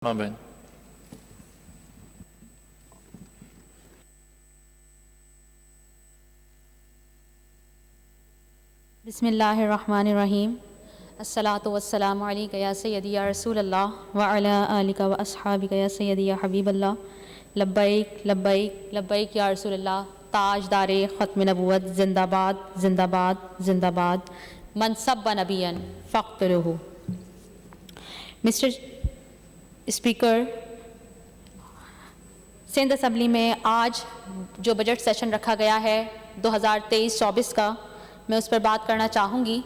بہن بسم اللہ الرحمن الرحیم الصلاۃ والسلام علیک یا سیدی یا رسول اللہ وعلی آلک و اصحابک یا سیدی یا حبیب اللہ لبیک لبیک لبیک یا رسول اللہ تاجدار ختم نبوت زندہ باد زندہ باد زندہ باد من سب نبیا فاقتلوہ۔ مسٹر اسپیکر، سندھ اسمبلی میں آج جو بجٹ سیشن رکھا گیا ہے 2023-24 کا، میں اس پر بات کرنا چاہوں گی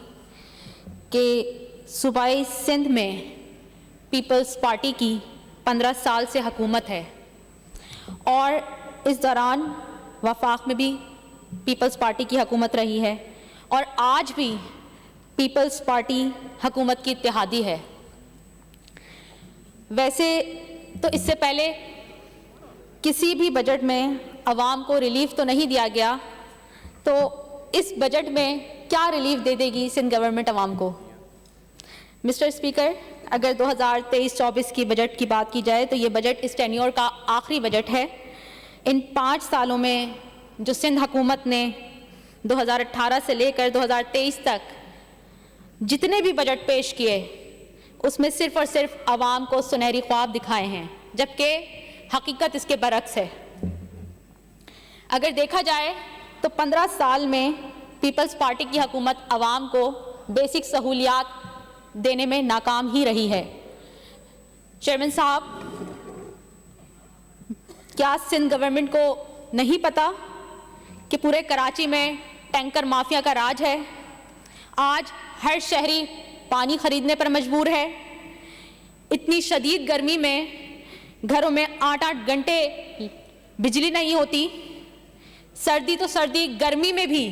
کہ صوبائی سندھ میں پیپلز پارٹی کی 15 سال سے حکومت ہے اور اس دوران وفاق میں بھی پیپلز پارٹی کی حکومت رہی ہے اور آج بھی پیپلز پارٹی حکومت کی اتحادی ہے۔ ویسے تو اس سے پہلے کسی بھی بجٹ میں عوام کو ریلیف تو نہیں دیا گیا، تو اس بجٹ میں کیا ریلیف دے گی سندھ گورنمنٹ عوام کو؟ مسٹر اسپیکر، اگر 2023-24 کی بجٹ کی بات کی جائے تو یہ بجٹ اس ٹینیور کا آخری بجٹ ہے۔ ان 5 سالوں میں جو سندھ حکومت نے 2018 سے لے کر 2023 تک جتنے بھی بجٹ پیش کیے، اس میں صرف اور صرف عوام کو سنہری خواب دکھائے ہیں، جبکہ حقیقت اس کے برعکس ہے۔ اگر دیکھا جائے تو 15 سال میں پیپلز پارٹی کی حکومت عوام کو بیسک سہولیات دینے میں ناکام ہی رہی ہے۔ چیئرمین صاحب، کیا سندھ گورنمنٹ کو نہیں پتا کہ پورے کراچی میں ٹینکر مافیا کا راج ہے؟ آج ہر شہری پانی خریدنے پر مجبور ہے۔ اتنی شدید گرمی میں گھروں میں 8-8 گھنٹے بجلی نہیں ہوتی، سردی تو سردی، گرمی میں بھی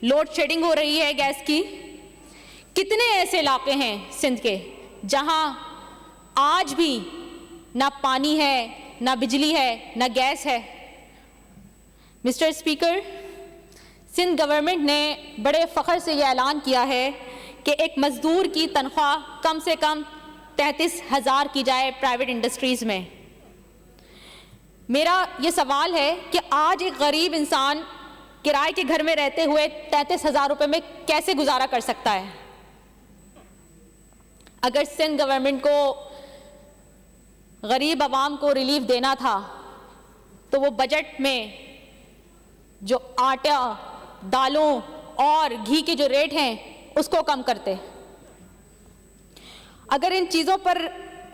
لوڈ شیڈنگ ہو رہی ہے گیس کی۔ کتنے ایسے علاقے ہیں سندھ کے جہاں آج بھی نہ پانی ہے، نہ بجلی ہے، نہ گیس ہے؟ مسٹر اسپیکر، سندھ گورنمنٹ نے بڑے فخر سے یہ اعلان کیا ہے کہ ایک مزدور کی تنخواہ کم سے کم 33,000 کی جائے پرائیویٹ انڈسٹریز میں۔ میرا یہ سوال ہے کہ آج ایک غریب انسان کرائے کے گھر میں رہتے ہوئے 33,000 روپے میں کیسے گزارا کر سکتا ہے؟ اگر سندھ گورنمنٹ کو غریب عوام کو ریلیف دینا تھا تو وہ بجٹ میں جو آٹا، دالوں اور گھی کے جو ریٹ ہیں اس کو کم کرتے۔ اگر ان چیزوں پر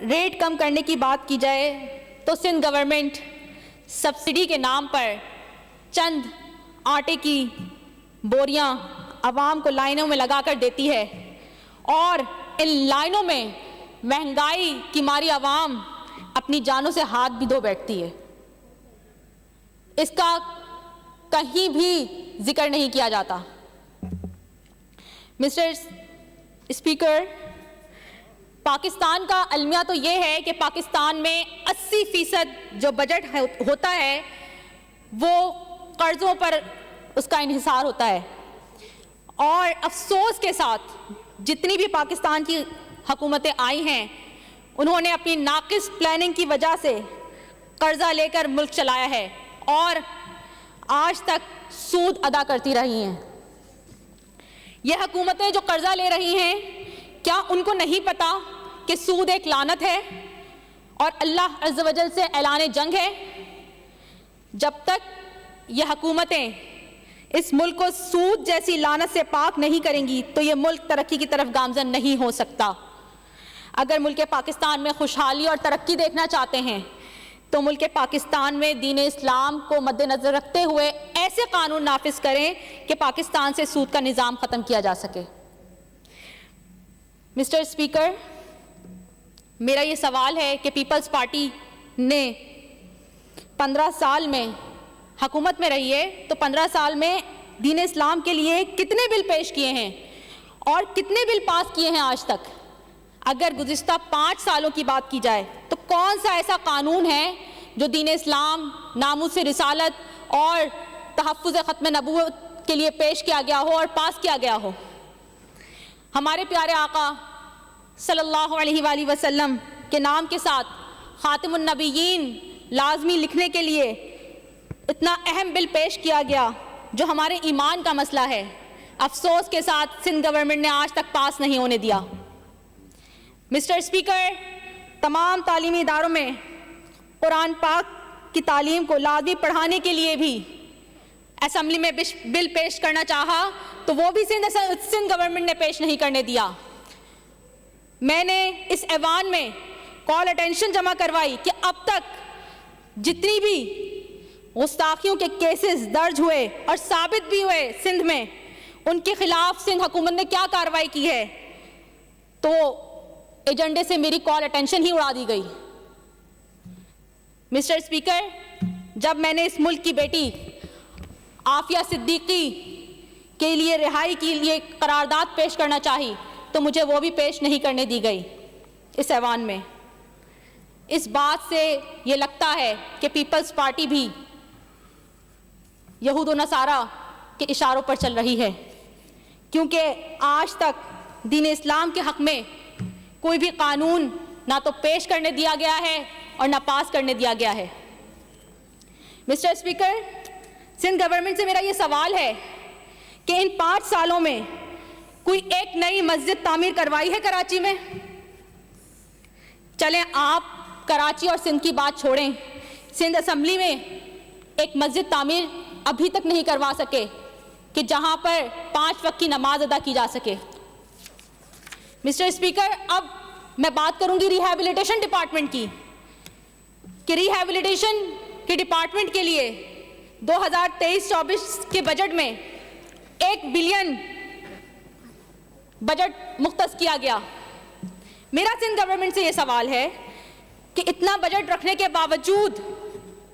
ریٹ کم کرنے کی بات کی جائے تو سندھ گورنمنٹ سبسڈی کے نام پر چند آٹے کی بوریاں عوام کو لائنوں میں لگا کر دیتی ہے اور ان لائنوں میں مہنگائی کی ماری عوام اپنی جانوں سے ہاتھ بھی دھو بیٹھتی ہے۔ اس کا کہیں بھی ذکر نہیں کیا جاتا۔ مسٹر اسپیکر، پاکستان کا المیہ تو یہ ہے کہ پاکستان میں 80% جو بجٹ ہوتا ہے وہ قرضوں پر اس کا انحصار ہوتا ہے، اور افسوس کے ساتھ جتنی بھی پاکستان کی حکومتیں آئی ہیں انہوں نے اپنی ناقص پلاننگ کی وجہ سے قرضہ لے کر ملک چلایا ہے اور آج تک سود ادا کرتی رہی ہیں۔ یہ حکومتیں جو قرضہ لے رہی ہیں، کیا ان کو نہیں پتا کہ سود ایک لعنت ہے اور اللہ عز و جل سے اعلان جنگ ہے؟ جب تک یہ حکومتیں اس ملک کو سود جیسی لعنت سے پاک نہیں کریں گی تو یہ ملک ترقی کی طرف گامزن نہیں ہو سکتا۔ اگر ملک پاکستان میں خوشحالی اور ترقی دیکھنا چاہتے ہیں تو ملک پاکستان میں دین اسلام کو مد نظر رکھتے ہوئے ایسے قانون نافذ کریں کہ پاکستان سے سود کا نظام ختم کیا جا سکے۔ مسٹر اسپیکر، میرا یہ سوال ہے کہ پیپلز پارٹی نے 15 سال میں حکومت میں رہی ہے تو 15 سال میں دین اسلام کے لیے کتنے بل پیش کیے ہیں اور کتنے بل پاس کیے ہیں آج تک؟ اگر گزشتہ 5 سالوں کی بات کی جائے تو کون سا ایسا قانون ہے جو دین اسلام، ناموس رسالت اور تحفظ ختم نبوت کے لیے پیش کیا گیا ہو اور پاس کیا گیا ہو؟ ہمارے پیارے آقا صلی اللہ علیہ وآلہ وسلم کے نام کے ساتھ خاتم النبیین لازمی لکھنے کے لیے اتنا اہم بل پیش کیا گیا جو ہمارے ایمان کا مسئلہ ہے، افسوس کے ساتھ سندھ گورنمنٹ نے آج تک پاس نہیں ہونے دیا۔ مسٹر اسپیکر، تمام تعلیمی اداروں میں قرآن پاک کی تعلیم کو لازمی پڑھانے کے لیے بھی اسمبلی میں بل پیش کرنا چاہا تو وہ بھی سندھ گورنمنٹ نے پیش نہیں کرنے دیا۔ میں نے اس ایوان میں کال اٹینشن جمع کروائی کہ اب تک جتنی بھی گستاخیوں کے کیسز درج ہوئے اور ثابت بھی ہوئے سندھ میں، ان کے خلاف سندھ حکومت نے کیا کارروائی کی ہے، تو ایجنڈے سے میری کال اٹینشن ہی اڑا دی گئی۔ مسٹر اسپیکر، جب میں نے اس ملک کی بیٹی عافیہ صدیقی کے لیے رہائی کے لیے قرارداد پیش کرنا چاہی تو مجھے وہ بھی پیش نہیں کرنے دی گئی اس ایوان میں۔ اس بات سے یہ لگتا ہے کہ پیپلز پارٹی بھی یہود و نصارہ کے اشاروں پر چل رہی ہے، کیونکہ آج تک دین اسلام کے حق میں کوئی بھی قانون نہ تو پیش کرنے دیا گیا ہے اور نہ پاس کرنے دیا گیا ہے۔ مسٹر اسپیکر، سندھ گورنمنٹ سے میرا یہ سوال ہے کہ ان 5 سالوں میں کوئی ایک نئی مسجد تعمیر کروائی ہے کراچی میں؟ چلیں آپ کراچی اور سندھ کی بات چھوڑیں، سندھ اسمبلی میں ایک مسجد تعمیر ابھی تک نہیں کروا سکے کہ جہاں پر 5 وقت کی نماز ادا کی جا سکے۔ مسٹر اسپیکر، اب میں بات کروں گی ریہیبلیٹیشن ڈپارٹمنٹ کی کہ ریہیبلیٹیشن کے ڈپارٹمنٹ کے لیے 2023-24 کے بجٹ میں 1 بلین بجٹ مختص کیا گیا۔ میرا سندھ گورنمنٹ سے یہ سوال ہے کہ اتنا بجٹ رکھنے کے باوجود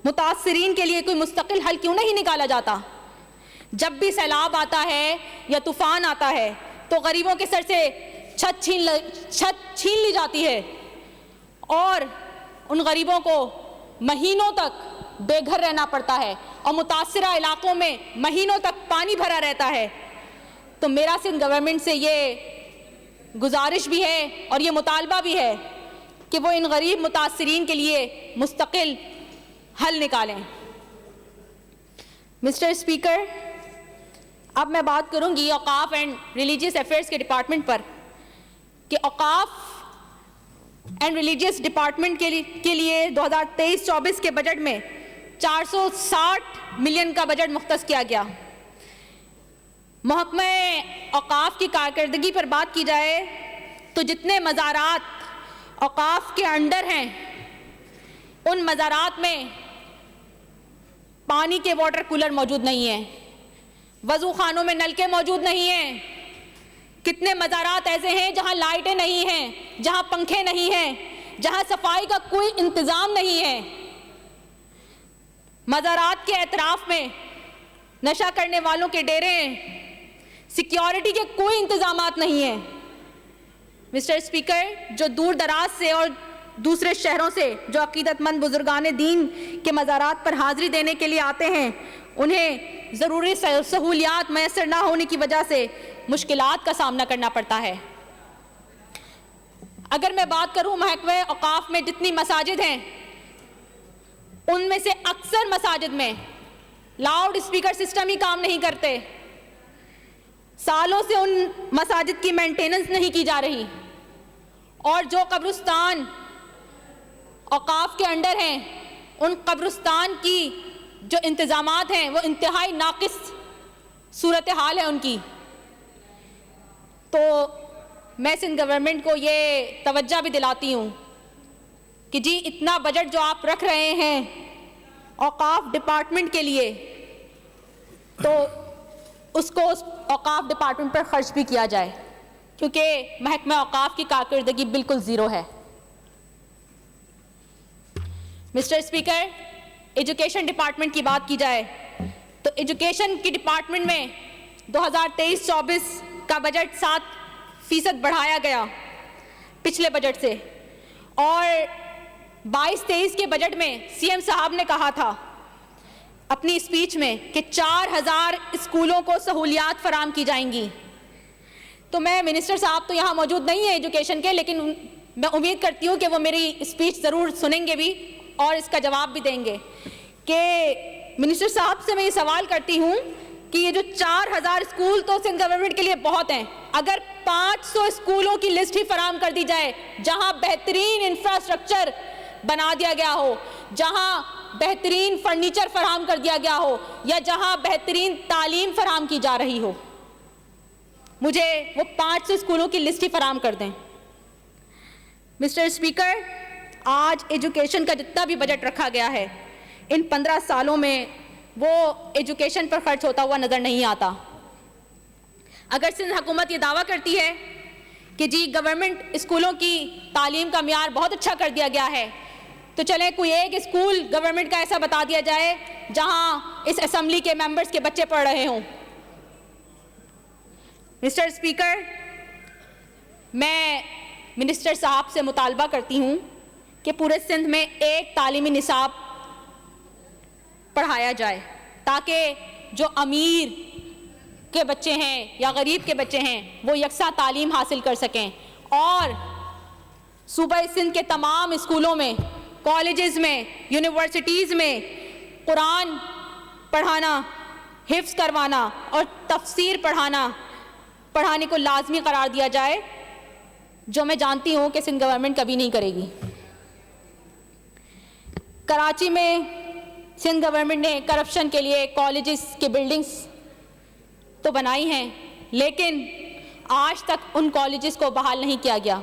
متاثرین کے لیے کوئی مستقل حل کیوں نہیں نکالا جاتا؟ جب بھی سیلاب آتا ہے یا طوفان آتا ہے تو غریبوں کے سر سے چھت چھین لی جاتی ہے اور ان غریبوں کو مہینوں تک بے گھر رہنا پڑتا ہے اور متاثرہ علاقوں میں مہینوں تک پانی بھرا رہتا ہے۔ تو میرا سندھ گورنمنٹ سے یہ گزارش بھی ہے اور یہ مطالبہ بھی ہے کہ وہ ان غریب متاثرین کے لیے مستقل حل نکالیں۔ مسٹر اسپیکر، اب میں بات کروں گی اوقاف اینڈ ریلیجیس افیئرس کے ڈپارٹمنٹ پر کہ اوقاف اینڈ ریلیجیس ڈپارٹمنٹ کے لیے 2023-24 کے بجٹ میں 460 ملین کا بجٹ مختص کیا گیا۔ محکمہ اوقاف کی کارکردگی پر بات کی جائے تو جتنے مزارات اوقاف کے انڈر ہیں ان مزارات میں پانی کے واٹر کولر موجود نہیں ہیں، وضو خانوں میں نلکے موجود نہیں ہیں۔ کتنے مزارات ایسے ہیں جہاں لائٹیں نہیں ہیں، جہاں پنکھے نہیں ہیں، جہاں صفائی کا کوئی انتظام نہیں ہے۔ مزارات کے اطراف میں نشہ کرنے والوں کے ڈیرے ہیں، سیکیورٹی کے کوئی انتظامات نہیں ہیں۔ مسٹر اسپیکر، جو دور دراز سے اور دوسرے شہروں سے جو عقیدت مند بزرگان دین کے مزارات پر حاضری دینے کے لیے آتے ہیں، انہیں ضروری سہولیات میسر نہ ہونے کی وجہ سے مشکلات کا سامنا کرنا پڑتا ہے۔ اگر میں بات کروں محکمہ اوقاف میں جتنی مساجد ہیں ان میں سے اکثر مساجد میں لاؤڈ اسپیکر سسٹم ہی کام نہیں کرتے، سالوں سے ان مساجد کی مینٹیننس نہیں کی جا رہی، اور جو قبرستان اوقاف کے انڈر ہیں ان قبرستان کی جو انتظامات ہیں وہ انتہائی ناقص صورتحال ہے ان کی۔ تو میں سندھ گورنمنٹ کو یہ توجہ بھی دلاتی ہوں کہ جی اتنا بجٹ جو آپ رکھ رہے ہیں اوقاف ڈپارٹمنٹ کے لیے تو اس کو اوقاف ڈپارٹمنٹ پر خرچ بھی کیا جائے، کیونکہ محکمہ اوقاف کی کارکردگی بالکل زیرو ہے۔ مسٹر اسپیکر، ایجوکیشن ڈپارٹمنٹ کی بات کی جائے تو ایجوکیشن کی ڈپارٹمنٹ میں 2023-24 کا بجٹ 7% بڑھایا گیا پچھلے بجٹ سے، اور 22-23 کے بجٹ میں سی ایم صاحب نے کہا تھا اپنی اسپیچ میں کہ 4000 اسکولوں کو سہولیات فراہم کی جائیں گی۔ تو میں منسٹر صاحب تو یہاں موجود نہیں ہیں ایجوکیشن کے، لیکن میں امید کرتی ہوں کہ وہ میری اسپیچ ضرور سنیں گے بھی اور اس کا جواب بھی دیں گے کہ منسٹر صاحب سے میں یہ سوال کرتی ہوں کہ یہ جو 4000 اسکول تو سندھ گورنمنٹ کے لیے بہت ہیں، اگر 500 اسکولوں کی لسٹ ہی فراہم کر دی جائے جہاں بہترین انفراسٹرکچر بنا دیا گیا ہو، جہاں بہترین فرنیچر فراہم کر دیا گیا ہو، یا جہاں بہترین تعلیم فراہم کی جا رہی ہو، مجھے وہ 500 اسکولوں کی لسٹ ہی فراہم کر دیں۔ مسٹر اسپیکر، آج ایجوکیشن کا جتنا بھی بجٹ رکھا گیا ہے ان 15 سالوں میں وہ ایجوکیشن پر خرچ ہوتا ہوا نظر نہیں آتا۔ اگر سندھ حکومت یہ دعویٰ کرتی ہے کہ جی گورنمنٹ اسکولوں کی تعلیم کا معیار بہت اچھا کر دیا گیا ہے، تو چلیں کوئی ایک اسکول گورنمنٹ کا ایسا بتا دیا جائے جہاں اس اسمبلی کے ممبرز کے بچے پڑھ رہے ہوں۔ مسٹر اسپیکر، میں منسٹر صاحب سے مطالبہ کرتی ہوں کہ پورے سندھ میں ایک تعلیمی نصاب پڑھایا جائے تاکہ جو امیر کے بچے ہیں یا غریب کے بچے ہیں وہ یکساں تعلیم حاصل کر سکیں، اور صوبہ سندھ کے تمام اسکولوں میں، کالجز میں، یونیورسٹیز میں قرآن پڑھانا، حفظ کروانا اور تفسیر پڑھانے کو لازمی قرار دیا جائے، جو میں جانتی ہوں کہ سندھ گورنمنٹ کبھی نہیں کرے گی۔ کراچی میں سندھ گورنمنٹ نے کرپشن کے لیے کالجز کی بلڈنگز تو بنائی ہیں، لیکن آج تک ان کالجز کو بحال نہیں کیا گیا۔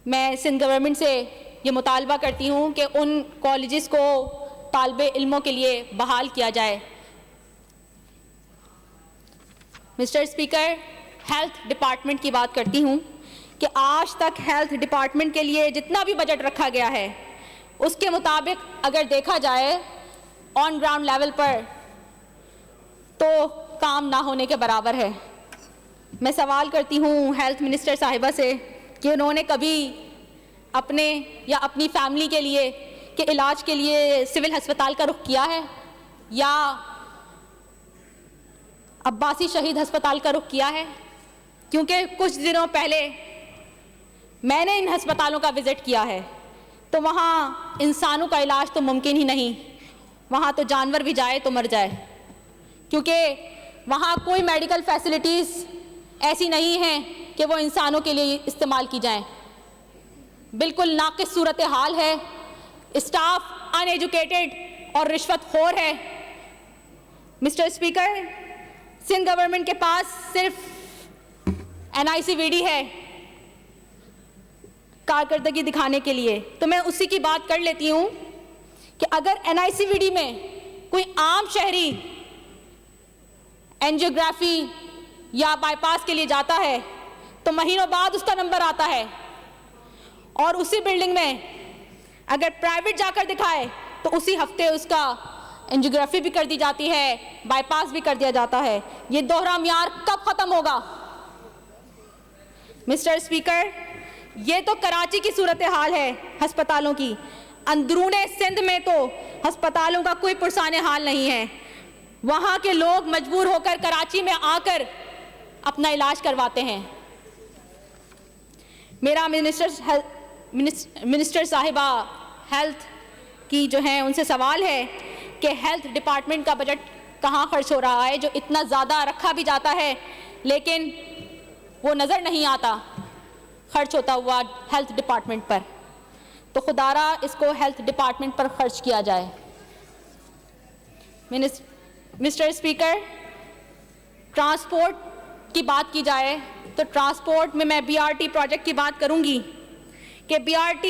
میں سندھ گورنمنٹ سے یہ مطالبہ کرتی ہوں کہ ان کالجز کو طالب علموں کے لیے بحال کیا جائے۔ مسٹر اسپیکر، ہیلتھ ڈپارٹمنٹ کی بات کرتی ہوں کہ آج تک ہیلتھ ڈپارٹمنٹ کے لیے جتنا بھی بجٹ رکھا گیا ہے اس کے مطابق اگر دیکھا جائے آن گراؤنڈ لیول پر تو کام نہ ہونے کے برابر ہے۔ میں سوال کرتی ہوں ہیلتھ منسٹر صاحبہ سے کہ انہوں نے کبھی اپنے یا اپنی فیملی کے لیے کہ علاج کے لیے سول ہسپتال کا رخ کیا ہے یا عباسی شہید ہسپتال کا رخ کیا ہے؟ کیونکہ کچھ دنوں پہلے میں نے ان ہسپتالوں کا وزٹ کیا ہے تو وہاں انسانوں کا علاج تو ممکن ہی نہیں، وہاں تو جانور بھی جائے تو مر جائے، کیونکہ وہاں کوئی میڈیکل فیسلٹیز ایسی نہیں ہیں کہ وہ انسانوں کے لیے استعمال کی جائیں۔ بالکل ناقص صورتحال ہے، اسٹاف ان ایجوکیٹڈ اور رشوت خور ہے۔ مسٹر اسپیکر، سندھ گورنمنٹ کے پاس صرف NICVD ہے کارکردگی دکھانے کے لیے، تو میں اسی کی بات کر لیتی ہوں کہ اگر NICVD میں کوئی عام شہری اینجیوگرافی یا بائی پاس کے لیے جاتا ہے تو مہینوں بعد اس کا نمبر آتا ہے، اور اسی بلڈنگ میں اگر پرائیویٹ جا کر دکھائے تو اسی ہفتے اس کا اینجیوگرافی بھی کر دی جاتی ہے، بائی پاس بھی کر دیا جاتا ہے۔ یہ دوہرا معیار کب ختم ہوگا؟ مسٹر اسپیکر، یہ تو کراچی کی صورتحال ہے ہسپتالوں کی، اندرون سندھ میں تو ہسپتالوں کا کوئی پرسان حال نہیں ہے، وہاں کے لوگ مجبور ہو کر کراچی میں آ کر اپنا علاج کرواتے ہیں۔ میرا منسٹر صاحبہ ہیلتھ کی جو ہیں ان سے سوال ہے کہ ہیلتھ ڈپارٹمنٹ کا بجٹ کہاں خرچ ہو رہا ہے جو اتنا زیادہ رکھا بھی جاتا ہے لیکن وہ نظر نہیں آتا خرچ ہوتا ہوا ہیلتھ ڈپارٹمنٹ پر، تو خدا را اس کو ہیلتھ ڈپارٹمنٹ پر خرچ کیا جائے۔ مسٹر اسپیکر، ٹرانسپورٹ کی بات کی جائے تو ٹرانسپورٹ میں BRT پروجیکٹ کی بات کروں گی کہ BRT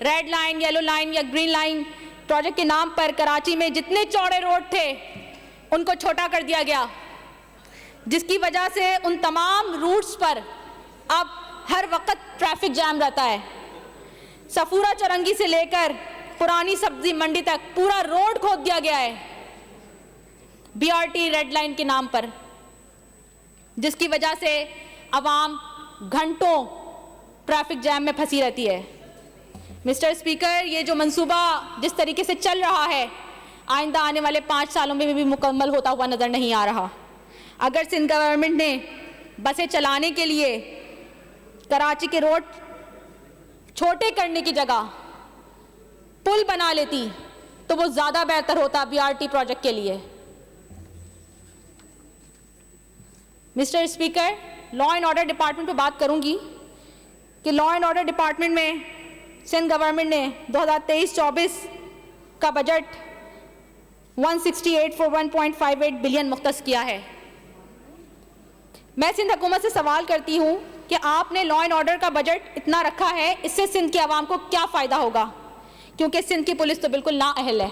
red line, yellow line یا گرین لائن پروجیکٹ کے نام پر کراچی میں جتنے چوڑے روڈ تھے ان کو چھوٹا کر دیا گیا، جس کی وجہ سے ان تمام روٹس پر اب ہر وقت ٹریفک جام رہتا ہے۔ سفورہ چرنگی سے لے کر پرانی سبزی منڈی تک پورا روڈ کھود دیا گیا ہے BRT ریڈ لائن کے نام پر، جس کی وجہ سے عوام گھنٹوں ٹریفک جام میں پھنسی رہتی ہے۔ مسٹر اسپیکر، یہ جو منصوبہ جس طریقے سے چل رہا ہے آئندہ آنے والے 5 سالوں میں بھی مکمل ہوتا ہوا نظر نہیں آ رہا۔ اگر سندھ گورنمنٹ نے بسیں چلانے کے لیے کراچی کے روڈ چھوٹے کرنے کی جگہ پل بنا لیتی تو وہ زیادہ بہتر ہوتا BRT پروجیکٹ کے لیے. Mister speaker, law and order department پہ بات کروں گی کہ لا اینڈ آرڈر ڈپارٹمنٹ میں سندھ گورنمنٹ نے 2023-24 کا بجٹ 16841.58 بلین مختص کیا ہے. میں سندھ حکومت سے سوال کرتی ہوں کہ آپ نے لا اینڈ آرڈر کا بجٹ اتنا رکھا ہے, اس سے سندھ کے عوام کو کیا فائدہ ہوگا, کیونکہ سندھ کی پولیس تو بالکل نااہل ہے.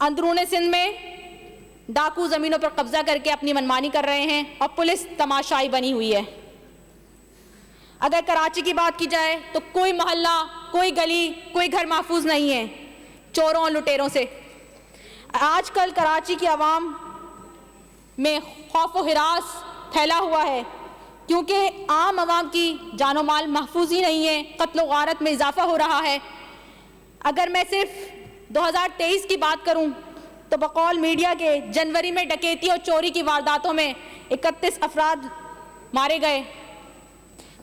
اندرون سندھ میں ڈاکو زمینوں پر قبضہ کر کے اپنی منمانی کر رہے ہیں اور پولیس تماشائی بنی ہوئی ہے. اگر کراچی کی بات کی جائے تو کوئی محلہ, کوئی گلی, کوئی گھر محفوظ نہیں ہے چوروں اور لٹیروں سے. آج کل کراچی کی عوام میں خوف و ہراس پھیلا ہوا ہے کیونکہ عام عوام کی جان و مال محفوظ ہی نہیں ہے, قتل و غارت میں اضافہ ہو رہا ہے. اگر میں صرف 2023 کی بات کروں تو بقول میڈیا کے جنوری میں ڈکیتی اور چوری کی وارداتوں میں 31 افراد مارے گئے,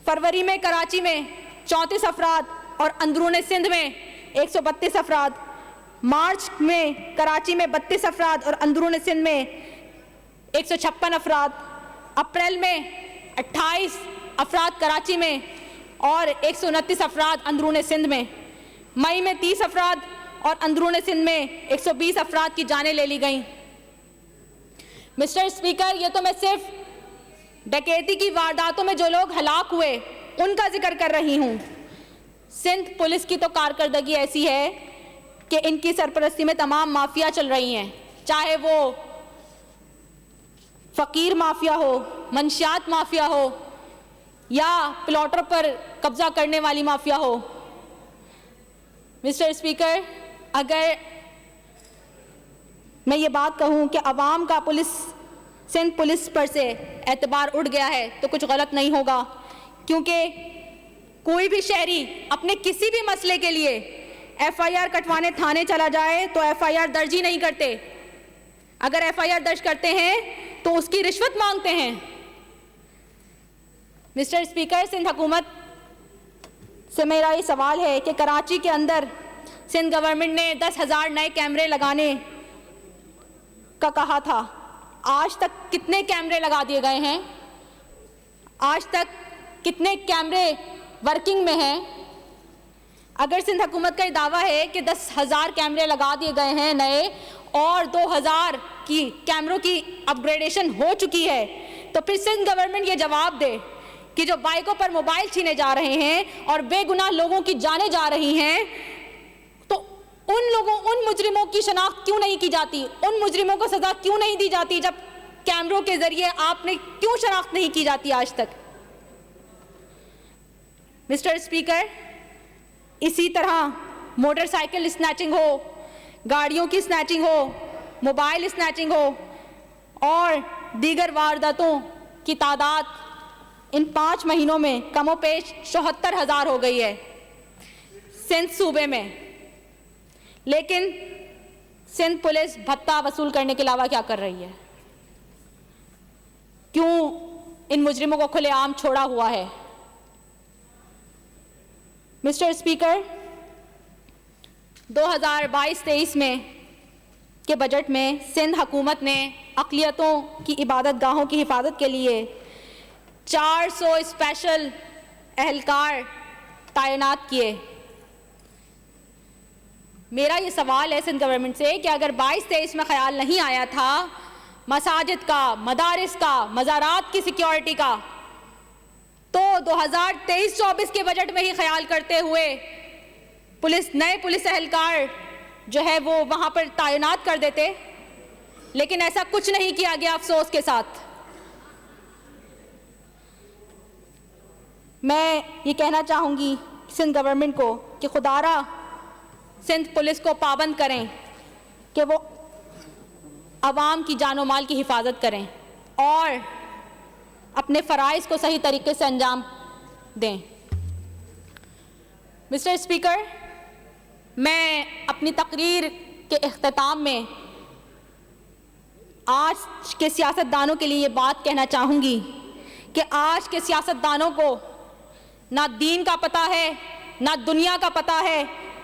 فروری میں کراچی میں 34 افراد اور اندرون سندھ میں 132 افراد, مارچ میں کراچی میں 32 افراد اور اندرون سندھ میں 156 افراد, اپریل میں 28 افراد کراچی میں اور 129 افراد اندرون سندھ میں, مئی میں 30 افراد اور اندرون سندھ میں 120 افراد کی جانیں لے لی گئیں. مسٹر اسپیکر, یہ تو میں صرف ڈکیتی کی وارداتوں میں جو لوگ ہلاک ہوئے ان کا ذکر کر رہی ہوں. سندھ پولیس کی تو کارکردگی ایسی ہے کہ ان کی سرپرستی میں تمام مافیا چل رہی ہیں, چاہے وہ فقیر مافیا ہو, منشیات مافیا ہو یا پلاٹر پر قبضہ کرنے والی مافیا ہو. مسٹر اسپیکر, اگر میں یہ بات کہوں کہ عوام کا سندھ پولیس پر سے اعتبار اٹھ گیا ہے تو کچھ غلط نہیں ہوگا, کیونکہ کوئی بھی شہری اپنے کسی بھی مسئلے کے لیے FIR کٹوانے تھانے چلا جائے تو FIR درج ہی نہیں کرتے. اگر FIR درج کرتے ہیں تو اس کی رشوت مانگتے ہیں. مسٹر اسپیکر, سندھ حکومت سے میرا یہ سوال ہے کہ کراچی کے اندر سندھ گورنمنٹ نے 10,000 نئے کیمرے لگانے کا کہا تھا, آج تک کتنے کیمرے لگا دیے گئے ہیں؟ آج تک کتنے کیمرے ورکنگ میں ہیں؟ اگر سندھ حکومت کا یہ دعویٰ ہے کہ 10,000 کیمرے لگا دیے گئے ہیں نئے اور 2,000 کی کیمروں کی اپ گریڈیشن ہو چکی ہے, تو پھر سندھ گورنمنٹ یہ جواب دے کہ جو بائکوں پر موبائل چھینے جا رہے ہیں اور بے گناہ لوگوں کی جانیں جا رہی ہیں, تو ان مجرموں کی شناخت کیوں نہیں کی جاتی, ان مجرموں کو سزا کیوں نہیں دی جاتی جب کیمروں کے ذریعے آپ نے کیوں شناخت نہیں کی جاتی آج تک؟ مسٹر اسپیکر, اسی طرح موٹر سائیکل اسنیچنگ ہو, گاڑیوں کی اسنیچنگ ہو, موبائل اسنیچنگ ہو اور دیگر وارداتوں کی تعداد ان 5 مہینوں میں کم و پیش 74,000 ہو گئی ہے سندھ صوبے میں. لیکن سندھ پولیس بھتہ وصول کرنے کے علاوہ کیا کر رہی ہے؟ کیوں ان مجرموں کو کھلے عام چھوڑا ہوا ہے؟ مسٹر اسپیکر, 2022-23 میں کے بجٹ میں سندھ حکومت نے اقلیتوں کی عبادت گاہوں کی حفاظت کے لیے 400 اسپیشل اہلکار تعینات کیے. میرا یہ سوال ہے سندھ گورنمنٹ سے کہ اگر 22-23 میں خیال نہیں آیا تھا مساجد کا, مدارس کا, مزارات کی سیکیورٹی کا, تو 2023-24 کے بجٹ میں ہی خیال کرتے ہوئے نئے پولیس اہلکار جو ہے وہ وہاں پر تعینات کر دیتے. لیکن ایسا کچھ نہیں کیا گیا افسوس کے ساتھ. میں یہ کہنا چاہوں گی سندھ گورنمنٹ کو کہ خدارا سندھ پولیس کو پابند کریں کہ وہ عوام کی جان و مال کی حفاظت کریں اور اپنے فرائض کو صحیح طریقے سے انجام دیں. مسٹر اسپیکر, میں اپنی تقریر کے اختتام میں آج کے سیاست دانوں کے لیے یہ بات کہنا چاہوں گی کہ آج کے سیاستدانوں کو نہ دین کا پتہ ہے، نہ دنیا کا پتہ ہے،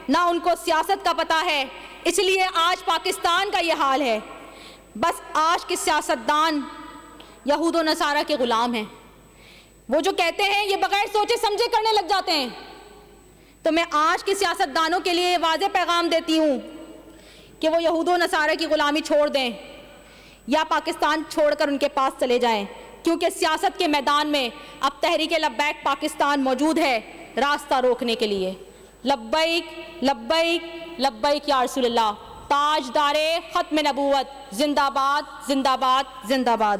نہ ان کو سیاست کا پتہ ہے، اس لیے آج پاکستان کا یہ حال ہے۔ بس آج کے سیاستدان یہود و نصارہ کے غلام ہیں۔ وہ جو کہتے ہیں یہ بغیر سوچے سمجھے کرنے لگ جاتے ہیں۔ تو میں آج کے سیاستدانوں کے لیے واضح پیغام دیتی ہوں کہ وہ یہود و نصارہ کی غلامی چھوڑ دیں یا پاکستان چھوڑ کر ان کے پاس چلے جائیں، کیونکہ سیاست کے میدان میں اب تحریک لبیک پاکستان موجود ہے راستہ روکنے کے لیے۔ لبیک لبیک لبیک یا رسول اللہ، تاجدار ختم نبوت، زندہ باد زندہ باد زندہ باد۔